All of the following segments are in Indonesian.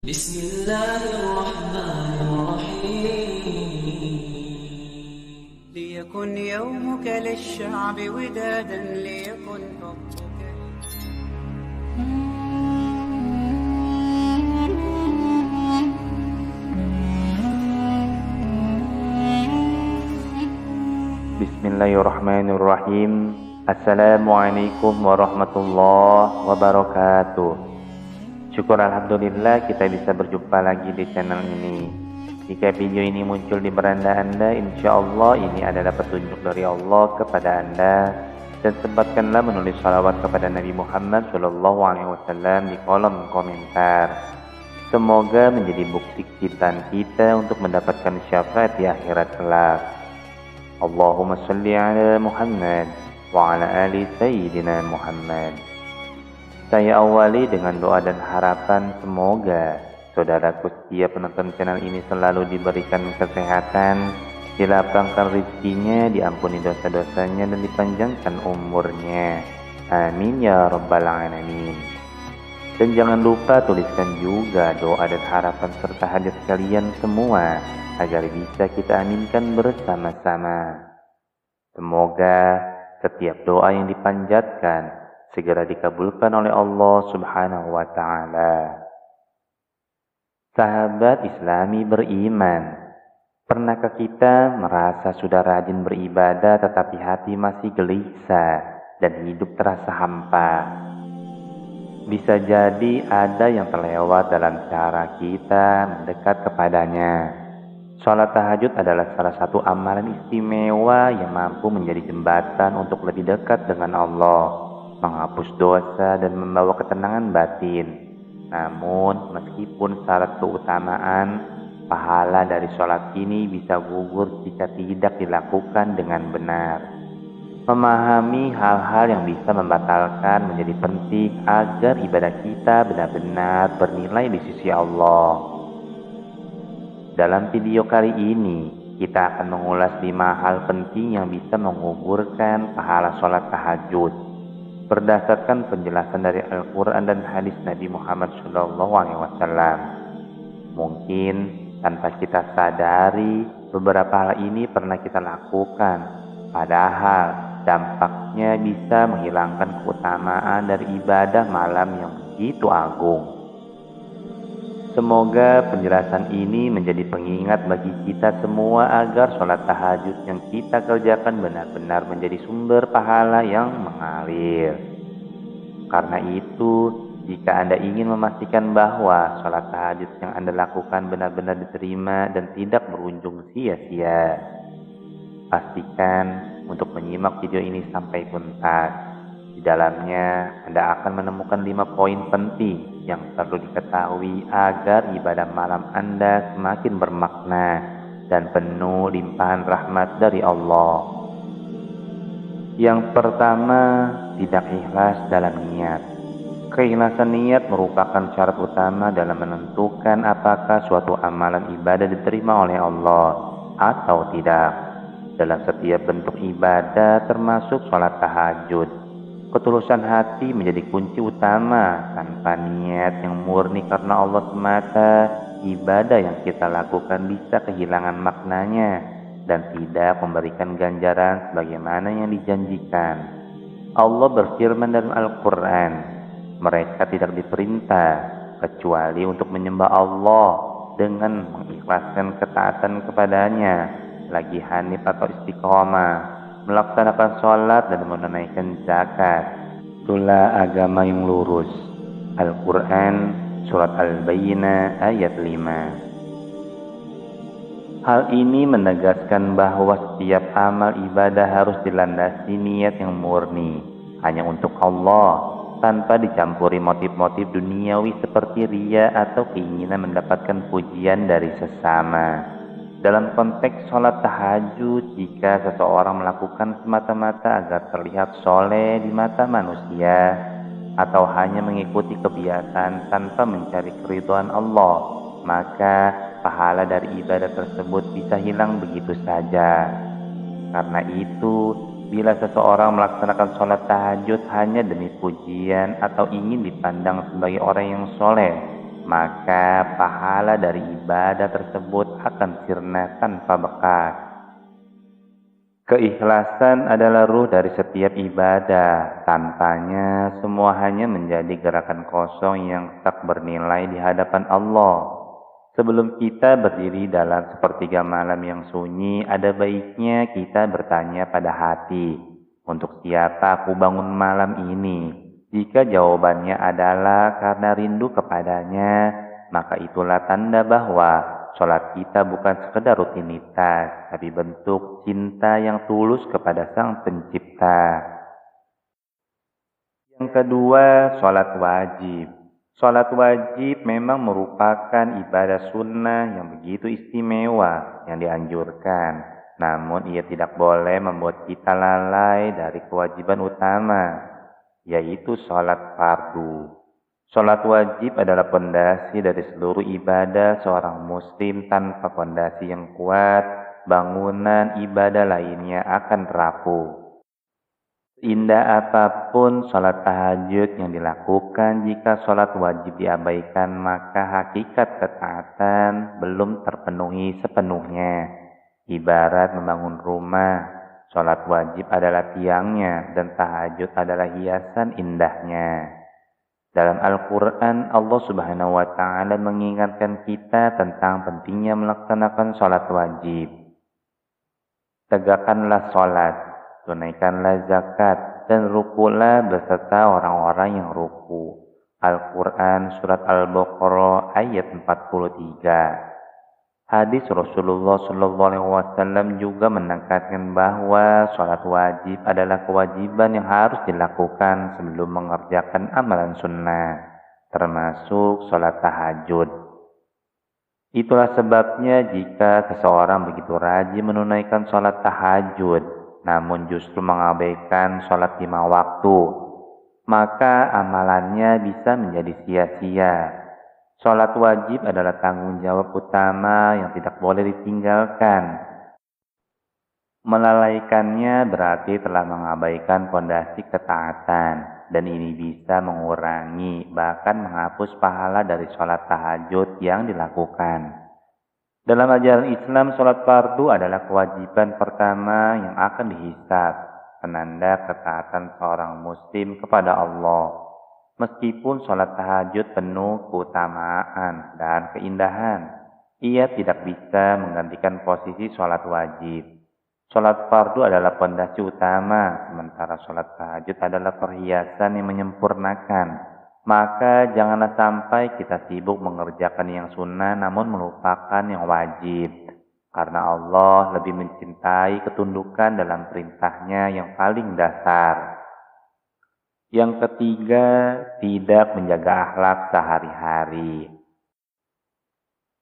بسم الله الرحمن الرحيم ليكن يومك للشعب ودادا ليكن حبك Bismillahirrahmanirrahim. Assalamualaikum warahmatullahi wabarakatuh. Syukur alhamdulillah kita bisa berjumpa lagi di channel ini. Jika video ini muncul di beranda Anda, insya Allah ini adalah petunjuk dari Allah kepada Anda. Dan sempatkanlah menulis salawat kepada Nabi Muhammad SAW di kolom komentar. Semoga menjadi bukti kecintaan kita untuk mendapatkan syafaat di akhirat kelak. Allahumma salli ala Muhammad wa ala ali Sayyidina Muhammad. Saya awali dengan doa dan harapan semoga saudaraku setia penonton channel ini selalu diberikan kesehatan, dilapangkan rezekinya, diampuni dosa-dosanya dan dipanjangkan umurnya. Amin ya rabbal alamin. Dan jangan lupa tuliskan juga doa dan harapan serta hajat kalian semua agar bisa kita aminkan bersama-sama. Semoga setiap doa yang dipanjatkan segera dikabulkan oleh Allah Subhanahu wa Ta'ala. Sahabat Islami beriman, pernahkah kita merasa sudah rajin beribadah tetapi hati masih gelisah dan hidup terasa hampa? Bisa jadi ada yang terlewat dalam cara kita mendekat kepadanya. Sholat tahajud adalah salah satu amalan istimewa yang mampu menjadi jembatan untuk lebih dekat dengan Allah, menghapus dosa dan membawa ketenangan batin. Namun, meskipun syarat keutamaan, pahala dari sholat ini bisa gugur jika tidak dilakukan dengan benar. Memahami hal-hal yang bisa membatalkan menjadi penting agar ibadah kita benar-benar bernilai di sisi Allah. Dalam video kali ini, kita akan mengulas 5 hal penting yang bisa menggugurkan pahala sholat tahajud. Berdasarkan penjelasan dari Al-Quran dan hadis Nabi Muhammad SAW. Mungkin tanpa kita sadari, beberapa hal ini pernah kita lakukan. Padahal dampaknya bisa menghilangkan keutamaan dari ibadah malam yang begitu agung. Semoga penjelasan ini menjadi pengingat bagi kita semua agar sholat tahajud yang kita kerjakan benar-benar menjadi sumber pahala yang mengalir. Karena itu, jika Anda ingin memastikan bahwa sholat tahajud yang Anda lakukan benar-benar diterima dan tidak berujung sia-sia, pastikan untuk menyimak video ini sampai tuntas. Di dalamnya, Anda akan menemukan 5 poin penting yang perlu diketahui agar ibadah malam Anda semakin bermakna dan penuh limpahan rahmat dari Allah. Yang pertama, tidak ikhlas dalam niat. Keikhlasan niat merupakan syarat utama dalam menentukan apakah suatu amalan ibadah diterima oleh Allah atau tidak. Dalam setiap bentuk ibadah termasuk sholat tahajud, ketulusan hati menjadi kunci utama. Tanpa niat yang murni karena Allah semata, ibadah yang kita lakukan bisa kehilangan maknanya dan tidak memberikan ganjaran sebagaimana yang dijanjikan. Allah berfirman dalam Al-Quran, mereka tidak diperintah kecuali untuk menyembah Allah dengan mengikhlaskan ketaatan kepadanya, lagi hanif atau istiqomah, melaksanakan sholat dan menunaikan zakat. Itulah agama yang lurus. Al-Quran Surat Al-Bayyinah ayat 5. Hal ini menegaskan bahwa setiap amal ibadah harus dilandasi niat yang murni, hanya untuk Allah, tanpa dicampuri motif-motif duniawi seperti riya atau keinginan mendapatkan pujian dari sesama. Dalam konteks sholat tahajud, jika seseorang melakukan semata-mata agar terlihat soleh di mata manusia, atau hanya mengikuti kebiasaan tanpa mencari keridhaan Allah, maka pahala dari ibadah tersebut bisa hilang begitu saja. Karena itu, bila seseorang melaksanakan sholat tahajud hanya demi pujian atau ingin dipandang sebagai orang yang soleh, maka pahala dari ibadah tersebut akan sirna tanpa bekas. Keikhlasan adalah ruh dari setiap ibadah. Tanpanya, semua hanya menjadi gerakan kosong yang tak bernilai di hadapan Allah. Sebelum kita berdiri dalam sepertiga malam yang sunyi, ada baiknya kita bertanya pada hati, untuk siapa aku bangun malam ini? Jika jawabannya adalah karena rindu kepadanya, maka itulah tanda bahwa sholat kita bukan sekedar rutinitas, tapi bentuk cinta yang tulus kepada Sang Pencipta. Yang kedua, sholat wajib. Sholat wajib memang merupakan ibadah sunnah yang begitu istimewa yang dianjurkan. Namun ia tidak boleh membuat kita lalai dari kewajiban utama, yaitu sholat fardu. Sholat wajib adalah pondasi dari seluruh ibadah seorang muslim. Tanpa pondasi yang kuat, bangunan ibadah lainnya akan rapuh. Seindah apapun sholat tahajud yang dilakukan, jika sholat wajib diabaikan, maka hakikat ketaatan belum terpenuhi sepenuhnya. Ibarat membangun rumah, sholat wajib adalah tiangnya dan tahajud adalah hiasan indahnya. Dalam Al-Quran, Allah Subhanahu wa Ta'ala mengingatkan kita tentang pentingnya melaksanakan sholat wajib. Tegakkanlah sholat, tunaikanlah zakat, dan rukulah beserta orang-orang yang ruku. Al-Quran Surat Al-Baqarah ayat 43. Hadis Rasulullah SAW juga menekankan bahwa sholat wajib adalah kewajiban yang harus dilakukan sebelum mengerjakan amalan sunnah, termasuk sholat tahajud. Itulah sebabnya jika seseorang begitu rajin menunaikan sholat tahajud, namun justru mengabaikan sholat 5 waktu, maka amalannya bisa menjadi sia-sia. Sholat wajib adalah tanggung jawab utama yang tidak boleh ditinggalkan. Melalaikannya berarti telah mengabaikan pondasi ketaatan, dan ini bisa mengurangi, bahkan menghapus pahala dari sholat tahajud yang dilakukan. Dalam ajaran Islam, sholat fardu adalah kewajiban pertama yang akan dihisab, penanda ketaatan seorang muslim kepada Allah. Meskipun sholat tahajud penuh keutamaan dan keindahan, ia tidak bisa menggantikan posisi sholat wajib. Sholat fardu adalah pondasi utama, sementara sholat tahajud adalah perhiasan yang menyempurnakan. Maka janganlah sampai kita sibuk mengerjakan yang sunnah namun melupakan yang wajib. Karena Allah lebih mencintai ketundukan dalam perintahnya yang paling dasar. Yang ketiga, tidak menjaga akhlak sehari-hari.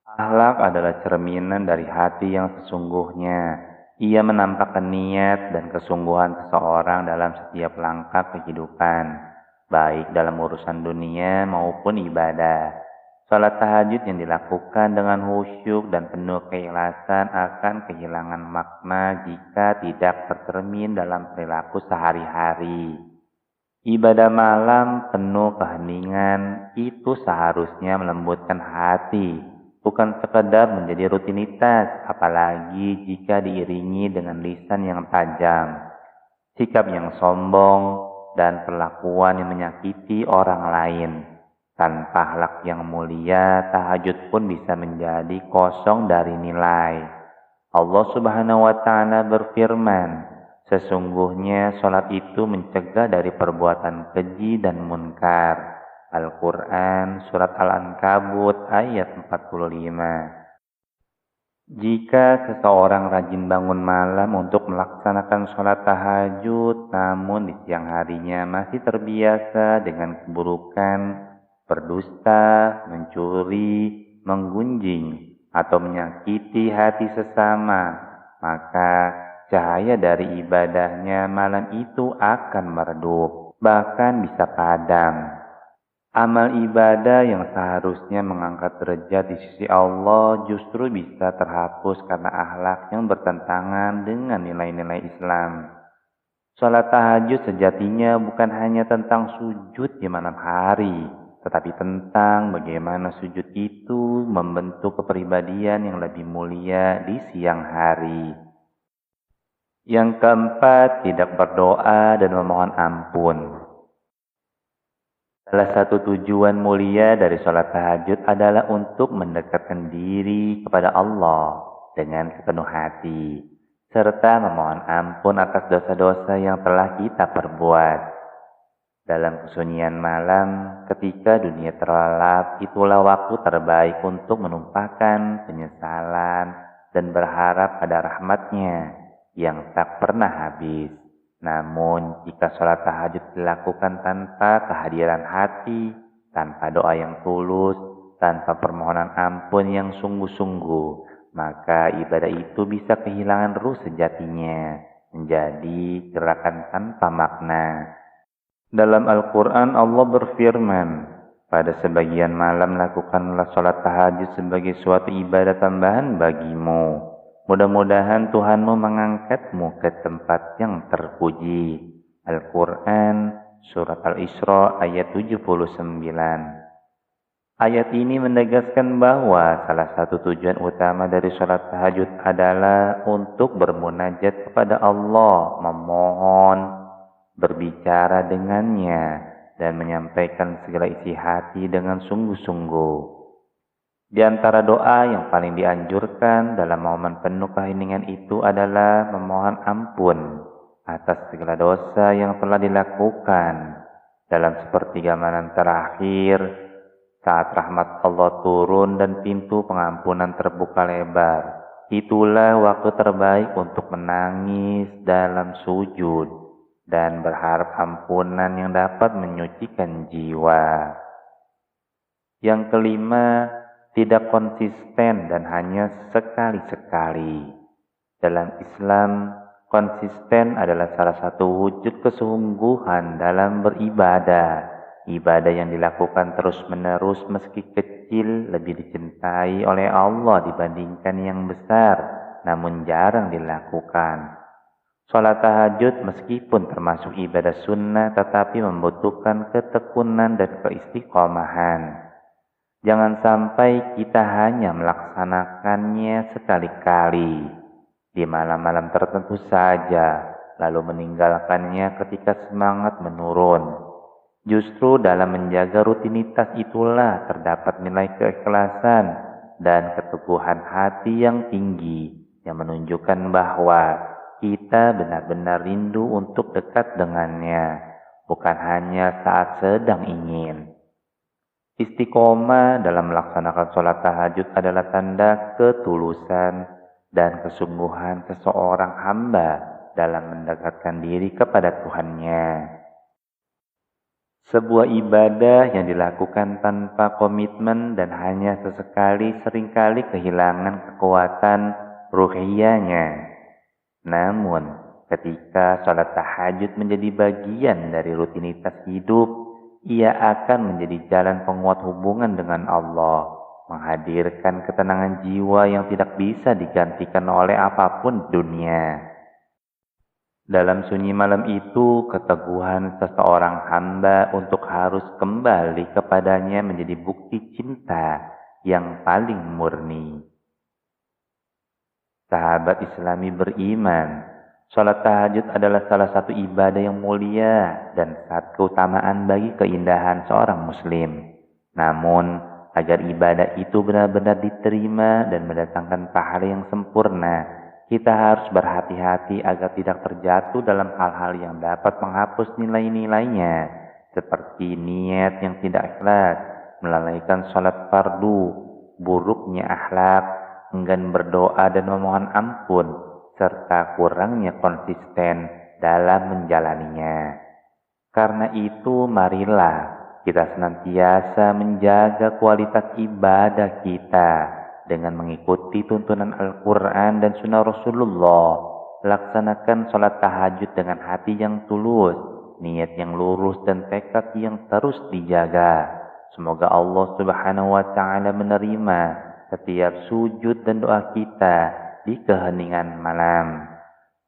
Akhlak adalah cerminan dari hati yang sesungguhnya. Ia menampakkan niat dan kesungguhan seseorang dalam setiap langkah kehidupan, baik dalam urusan dunia maupun ibadah. Salat tahajud yang dilakukan dengan khusyuk dan penuh keikhlasan akan kehilangan makna jika tidak tercermin dalam perilaku sehari-hari. Ibadah malam penuh keheningan itu seharusnya melembutkan hati, bukan sekedar menjadi rutinitas, apalagi jika diiringi dengan lisan yang tajam, sikap yang sombong, dan perlakuan yang menyakiti orang lain. Tanpa akhlak yang mulia, tahajud pun bisa menjadi kosong dari nilai. Allah Subhanahu wa Ta'ala berfirman, sesungguhnya sholat itu mencegah dari perbuatan keji dan munkar. Al-Quran Surat Al-Ankabut ayat 45. Jika seseorang rajin bangun malam untuk melaksanakan sholat tahajud, namun di siang harinya masih terbiasa dengan keburukan, berdusta, mencuri, menggunjing, atau menyakiti hati sesama, maka cahaya dari ibadahnya malam itu akan meredup, bahkan bisa padam. Amal ibadah yang seharusnya mengangkat derajat di sisi Allah justru bisa terhapus karena akhlak yang bertentangan dengan nilai-nilai Islam. Salat tahajud sejatinya bukan hanya tentang sujud di malam hari, tetapi tentang bagaimana sujud itu membentuk kepribadian yang lebih mulia di siang hari. Yang keempat, tidak berdoa dan memohon ampun. Salah satu tujuan mulia dari sholat tahajud adalah untuk mendekatkan diri kepada Allah dengan sepenuh hati, serta memohon ampun atas dosa-dosa yang telah kita perbuat. Dalam kesunyian malam, ketika dunia terlelap, itulah waktu terbaik untuk menumpahkan penyesalan dan berharap pada rahmat-Nya yang tak pernah habis. Namun, jika sholat tahajud dilakukan tanpa kehadiran hati, tanpa doa yang tulus, tanpa permohonan ampun yang sungguh-sungguh, maka ibadah itu bisa kehilangan ruh sejatinya, menjadi gerakan tanpa makna. Dalam Al-Quran Allah berfirman, pada sebagian malam lakukanlah sholat tahajud sebagai suatu ibadah tambahan bagimu. Mudah-mudahan Tuhanmu mengangkatmu ke tempat yang terpuji. Al-Quran Surat Al-Isra ayat 79. Ayat ini menegaskan bahwa salah satu tujuan utama dari sholat tahajud adalah untuk bermunajat kepada Allah, memohon, berbicara dengannya, dan menyampaikan segala isi hati dengan sungguh-sungguh. Di antara doa yang paling dianjurkan dalam momen penuh keheningan itu adalah memohon ampun atas segala dosa yang telah dilakukan dalam sepertiga malam terakhir, saat rahmat Allah turun dan pintu pengampunan terbuka lebar. Itulah waktu terbaik untuk menangis dalam sujud dan berharap ampunan yang dapat menyucikan jiwa. Yang kelima, tidak konsisten dan hanya sekali-sekali. Dalam Islam, konsisten adalah salah satu wujud kesungguhan dalam beribadah. Ibadah yang dilakukan terus-menerus meski kecil lebih dicintai oleh Allah dibandingkan yang besar, namun jarang dilakukan. Sholat tahajud meskipun termasuk ibadah sunnah tetapi membutuhkan ketekunan dan keistiqomahan. Jangan sampai kita hanya melaksanakannya sekali-kali di malam-malam tertentu saja, lalu meninggalkannya ketika semangat menurun. Justru dalam menjaga rutinitas itulah terdapat nilai keikhlasan dan keteguhan hati yang tinggi yang menunjukkan bahwa kita benar-benar rindu untuk dekat dengannya, bukan hanya saat sedang ingin. Istiqomah dalam melaksanakan sholat tahajud adalah tanda ketulusan dan kesungguhan seseorang hamba dalam mendekatkan diri kepada Tuhannya. Sebuah ibadah yang dilakukan tanpa komitmen dan hanya sesekali seringkali kehilangan kekuatan ruhiyahnya. Namun, ketika sholat tahajud menjadi bagian dari rutinitas hidup, ia akan menjadi jalan penguat hubungan dengan Allah, menghadirkan ketenangan jiwa yang tidak bisa digantikan oleh apapun dunia. Dalam sunyi malam itu, keteguhan seseorang hamba untuk harus kembali kepadanya menjadi bukti cinta yang paling murni. Sahabat Islami beriman, sholat tahajud adalah salah satu ibadah yang mulia dan satu keutamaan bagi keindahan seorang muslim. Namun, agar ibadah itu benar-benar diterima dan mendatangkan pahala yang sempurna, kita harus berhati-hati agar tidak terjatuh dalam hal-hal yang dapat menghapus nilai-nilainya, seperti niat yang tidak ikhlas, melalaikan sholat fardu, buruknya akhlak, enggan berdoa dan memohon ampun, serta kurangnya konsisten dalam menjalaninya. Karena itu, marilah kita senantiasa menjaga kualitas ibadah kita dengan mengikuti tuntunan Al-Quran dan Sunnah Rasulullah. Laksanakan sholat tahajud dengan hati yang tulus, niat yang lurus, dan tekad yang terus dijaga. Semoga Allah Subhanahu wa Ta'ala menerima setiap sujud dan doa kita di keheningan malam,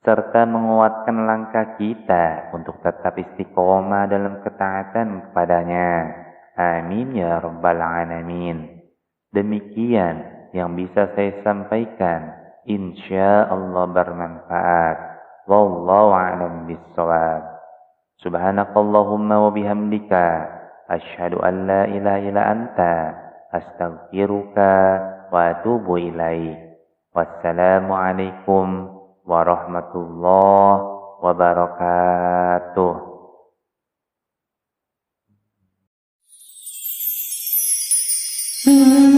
serta menguatkan langkah kita untuk tetap istiqomah dalam ketaatan kepadanya. Amin ya rabbal alamin. Demikian yang bisa saya sampaikan. Insya Allah bermanfaat. Wallahu a'lam bishawab. Subhanakallahumma wa bihamdika asyhadu an la ilaha illa anta astaghfiruka wa atubu ilaik. Wassalamu alaikum warahmatullahi wabarakatuh. Mm-hmm.